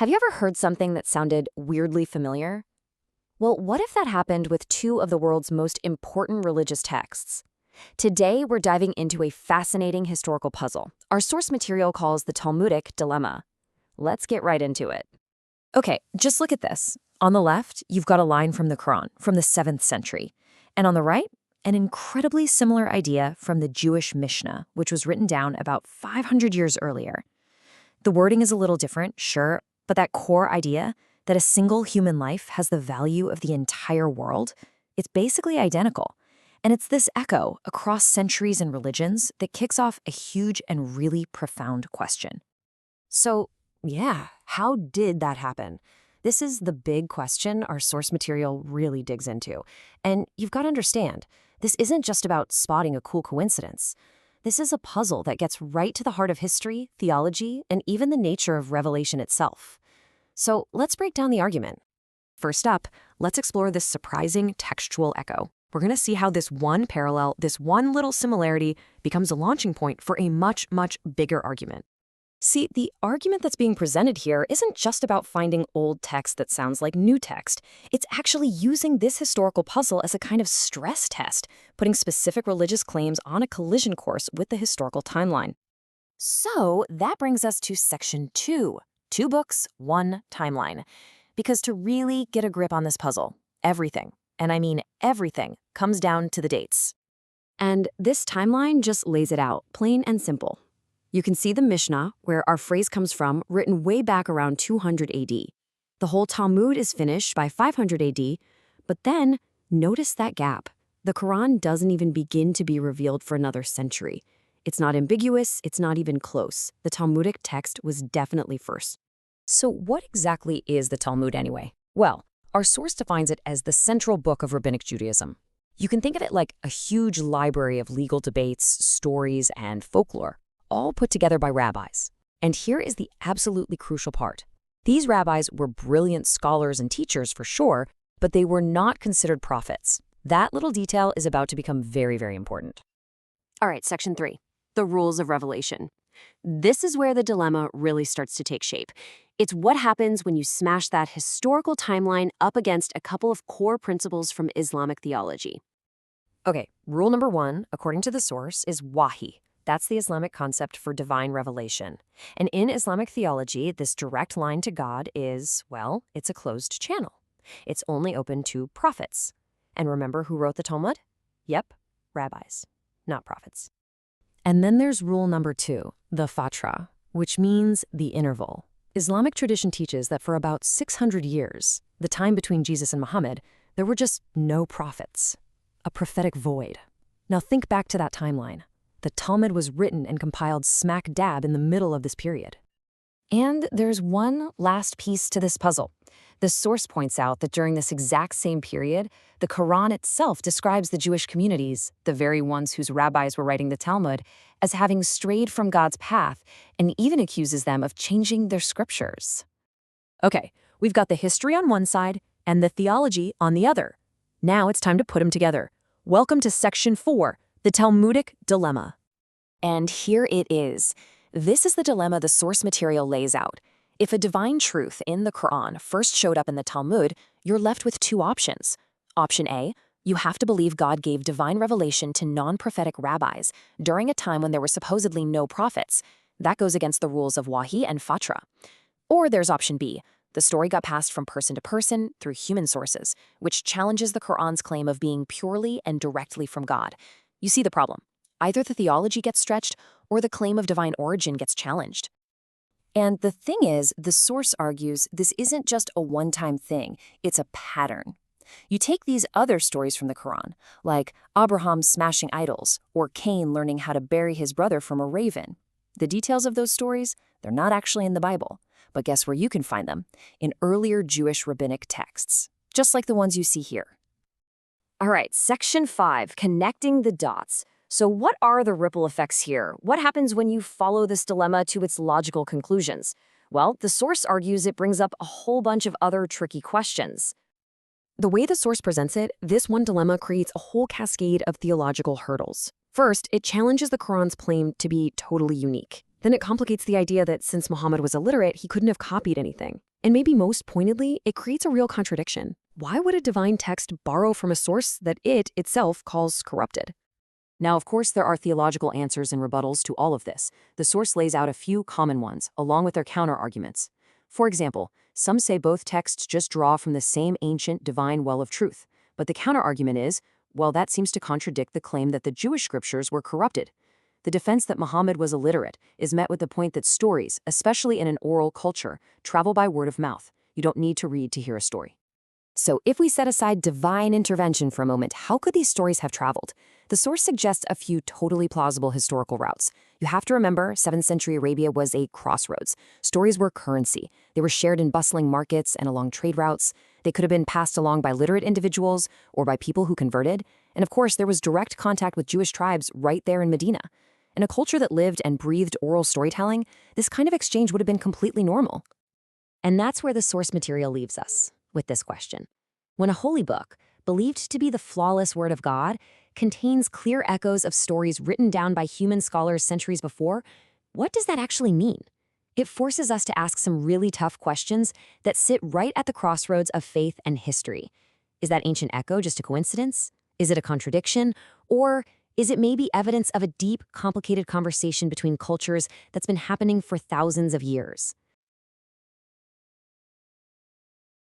Have you ever heard something that sounded weirdly familiar? Well, what if that happened with two of the world's most important religious texts? Today, we're diving into a fascinating historical puzzle our source material calls the Talmudic dilemma. Let's get right into it. Okay, just look at this. On the left, you've got a line from the Quran, from the 7th century. And on the right, an incredibly similar idea from the Jewish Mishnah, which was written down about 500 years earlier. The wording is a little different, sure, but that core idea that a single human life has the value of the entire world, it's basically identical. And it's this echo across centuries and religions that kicks off a huge and really profound question. So, yeah, how did that happen? This is the big question our source material really digs into. And you've got to understand, this isn't just about spotting a cool coincidence. This is a puzzle that gets right to the heart of history, theology, and even the nature of revelation itself. So let's break down the argument. First up, let's explore this surprising textual echo. We're going to see how this one parallel, this one little similarity, becomes a launching point for a much, much bigger argument. See, the argument that's being presented here isn't just about finding old text that sounds like new text. It's actually using this historical puzzle as a kind of stress test, putting specific religious claims on a collision course with the historical timeline. So that brings us to section 2. 2 books, 1 timeline. Because to really get a grip on this puzzle, everything, and I mean everything, comes down to the dates. And this timeline just lays it out, plain and simple. You can see the Mishnah, where our phrase comes from, written way back around 200 AD. The whole Talmud is finished by 500 AD, but then notice that gap. The Quran doesn't even begin to be revealed for another century. It's not ambiguous, it's not even close. The Talmudic text was definitely first. So what exactly is the Talmud anyway? Well, our source defines it as the central book of Rabbinic Judaism. You can think of it like a huge library of legal debates, stories, and folklore, all put together by rabbis. And here is the absolutely crucial part. These rabbis were brilliant scholars and teachers for sure, but they were not considered prophets. That little detail is about to become very, very important. All right, section 3, the rules of revelation. This is where the dilemma really starts to take shape. It's what happens when you smash that historical timeline up against a couple of core principles from Islamic theology. Okay, rule number 1, according to the source, is wahi. That's the Islamic concept for divine revelation. And in Islamic theology, this direct line to God is, well, it's a closed channel. It's only open to prophets. And remember who wrote the Talmud? Yep, rabbis, not prophets. And then there's rule number 2, the fatra, which means the interval. Islamic tradition teaches that for about 600 years, the time between Jesus and Muhammad, there were just no prophets. A prophetic void. Now think back to that timeline. The Talmud was written and compiled smack dab in the middle of this period. And there's one last piece to this puzzle. The source points out that during this exact same period, the Quran itself describes the Jewish communities, the very ones whose rabbis were writing the Talmud, as having strayed from God's path, and even accuses them of changing their scriptures. Okay, we've got the history on one side and the theology on the other. Now it's time to put them together. Welcome to section 4, the Talmudic dilemma. And here it is. This is the dilemma the source material lays out. If a divine truth in the Quran first showed up in the Talmud, you're left with 2 options. Option A, you have to believe God gave divine revelation to non-prophetic rabbis during a time when there were supposedly no prophets. That goes against the rules of wahi and fatra. Or there's option B, the story got passed from person to person through human sources, which challenges the Quran's claim of being purely and directly from God. You see the problem. Either the theology gets stretched or the claim of divine origin gets challenged. And the thing is, the source argues this isn't just a one-time thing, it's a pattern. You take these other stories from the Quran, like Abraham smashing idols or Cain learning how to bury his brother from a raven. The details of those stories, they're not actually in the Bible, but guess where you can find them? In earlier Jewish rabbinic texts, just like the ones you see here. All right, section 5, connecting the dots. So what are the ripple effects here? What happens when you follow this dilemma to its logical conclusions? Well, the source argues it brings up a whole bunch of other tricky questions. The way the source presents it, this one dilemma creates a whole cascade of theological hurdles. First, it challenges the Quran's claim to be totally unique. Then it complicates the idea that since Muhammad was illiterate, he couldn't have copied anything. And maybe most pointedly, it creates a real contradiction. Why would a divine text borrow from a source that it itself calls corrupted? Now, of course, there are theological answers and rebuttals to all of this. The source lays out a few common ones, along with their counter-arguments. For example, some say both texts just draw from the same ancient divine well of truth. But the counter-argument is, well, that seems to contradict the claim that the Jewish scriptures were corrupted. The defense that Muhammad was illiterate is met with the point that stories, especially in an oral culture, travel by word of mouth. You don't need to read to hear a story. So if we set aside divine intervention for a moment, how could these stories have traveled? The source suggests a few totally plausible historical routes. You have to remember, 7th century Arabia was a crossroads. Stories were currency. They were shared in bustling markets and along trade routes. They could have been passed along by literate individuals or by people who converted. And of course, there was direct contact with Jewish tribes right there in Medina. In a culture that lived and breathed oral storytelling, this kind of exchange would have been completely normal. And that's where the source material leaves us, with this question. When a holy book, believed to be the flawless word of God, contains clear echoes of stories written down by human scholars centuries before, what does that actually mean? It forces us to ask some really tough questions that sit right at the crossroads of faith and history. Is that ancient echo just a coincidence? Is it a contradiction? Or is it maybe evidence of a deep, complicated conversation between cultures that's been happening for thousands of years?